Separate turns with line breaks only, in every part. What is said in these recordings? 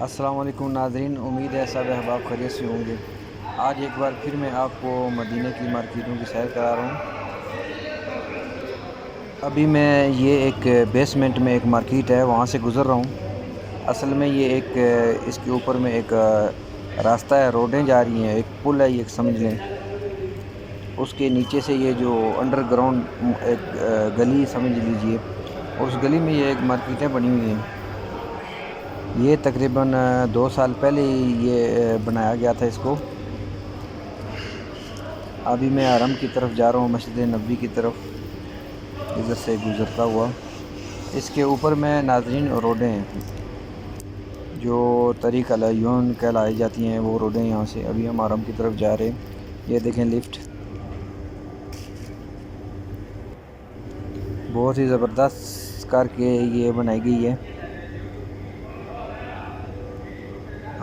السلام علیکم ناظرین، امید ہے سب احباب خیریت سے ہوں گے۔ آج ایک بار پھر میں آپ کو مدینہ کی مارکیٹوں کی سیر کرا رہا ہوں۔ ابھی میں یہ ایک بیسمنٹ میں ایک مارکیٹ ہے، وہاں سے گزر رہا ہوں۔ اصل میں یہ ایک اس کے اوپر میں ایک راستہ ہے، روڈیں جا رہی ہیں، ایک پل ہے یہ سمجھ لیں۔ اس کے نیچے سے یہ جو انڈر گراؤنڈ ایک گلی سمجھ لیجئے، اس گلی میں یہ ایک مارکیٹیں بنی ہوئی ہیں۔ یہ تقریباً 2 سال پہلے یہ بنایا گیا تھا اس کو۔ ابھی میں حرم کی طرف جا رہا ہوں، مسجد نبوی کی طرف، ادھر سے گزرتا ہوا۔ اس کے اوپر میں ناظرین روڈیں ہیں جو طریق العیون کہلائی جاتی ہیں، وہ روڈیں یہاں سے۔ ابھی ہم حرم کی طرف جا رہے ہیں۔ یہ دیکھیں لفٹ بہت ہی زبردست کر کے یہ بنائی گئی ہے،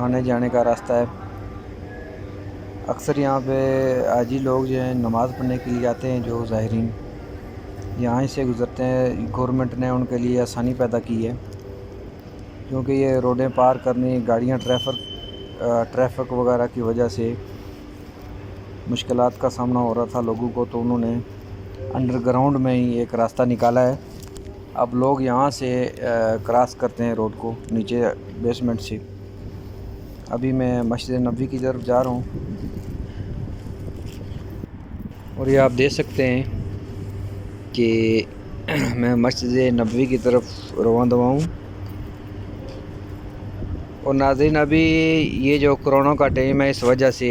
آنے جانے کا راستہ ہے۔ اکثر یہاں پہ حاجی لوگ جو ہیں نماز پڑھنے کے لیے آتے ہیں، جو زائرین یہاں سے گزرتے ہیں۔ گورنمنٹ نے ان کے لیے آسانی پیدا کی ہے، کیونکہ یہ روڈیں پار کرنی، گاڑیاں ٹریفک وغیرہ کی وجہ سے مشکلات کا سامنا ہو رہا تھا لوگوں کو، تو انہوں نے انڈر گراؤنڈ میں ہی ایک راستہ نکالا ہے۔ اب لوگ یہاں سے کراس کرتے ہیں روڈ کو نیچے بیسمنٹ سے۔ ابھی میں مسجد نبوی کی طرف جا رہا ہوں، اور یہ آپ دیکھ سکتے ہیں کہ میں مسجد نبوی کی طرف رواں دواں ہوں۔ اور ناظرین، ابھی یہ جو کرونا کا ٹائم ہے، اس وجہ سے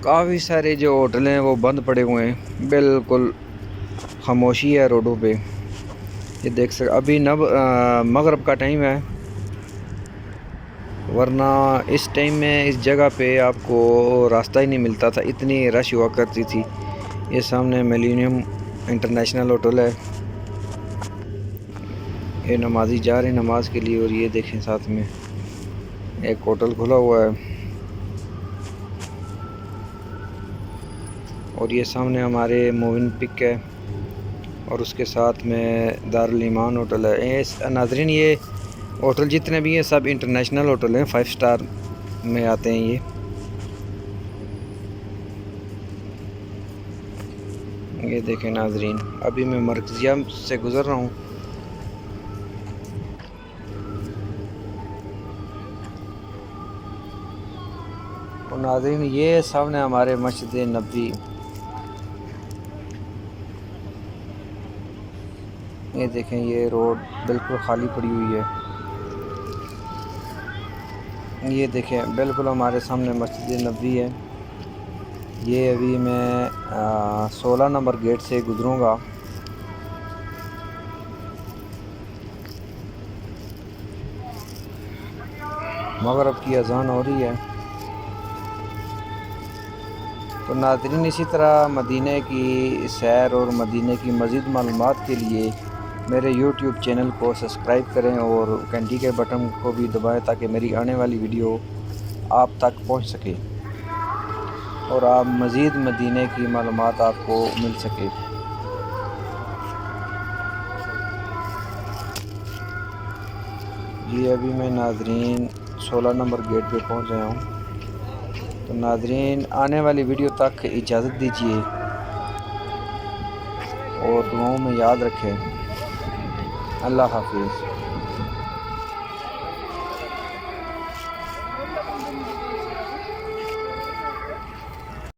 کافی سارے جو ہوٹل ہیں وہ بند پڑے ہوئے ہیں، بالکل خاموشی ہے روڈوں پہ۔ یہ دیکھ سکتے ابھی مغرب کا ٹائم ہے، ورنہ اس ٹائم میں اس جگہ پہ آپ کو راستہ ہی نہیں ملتا تھا، اتنی رش ہوا کرتی تھی۔ یہ سامنے ملینیم انٹرنیشنل ہوٹل ہے، یہ نمازی جا رہے ہیں نماز کے لیے۔ اور یہ دیکھیں ساتھ میں ایک ہوٹل کھلا ہوا ہے، اور یہ سامنے ہمارے مومن پک ہے، اور اس کے ساتھ میں دارالایمان ہوٹل ہے۔ ناظرین، یہ ہوٹل جتنے بھی ہیں سب انٹرنیشنل ہوٹل ہیں، 5 سٹار میں آتے ہیں یہ دیکھیں ناظرین، ابھی میں مرکزیہ سے گزر رہا ہوں۔ اور ناظرین، یہ سامنے ہمارے مسجد نبوی، یہ دیکھیں یہ روڈ بالکل خالی پڑی ہوئی ہے۔ یہ دیکھیں بالکل ہمارے سامنے مسجد نبوی ہے۔ یہ ابھی میں 16 نمبر گیٹ سے گزروں گا۔ مغرب کی اذان ہو رہی ہے۔ تو ناظرین، اسی طرح مدینہ کی سیر اور مدینہ کی مزید معلومات کے لیے میرے یوٹیوب چینل کو سبسکرائب کریں، اور گھنٹی کے بٹن کو بھی دبائیں تاکہ میری آنے والی ویڈیو آپ تک پہنچ سکے اور آپ مزید مدینہ کی معلومات آپ کو مل سکے۔ جی ابھی میں ناظرین 16 نمبر گیٹ پہ پہنچ گیا ہوں۔ تو ناظرین، آنے والی ویڈیو تک اجازت دیجیے، اور دعاؤں میں یاد رکھیں۔ اللہ حافظ۔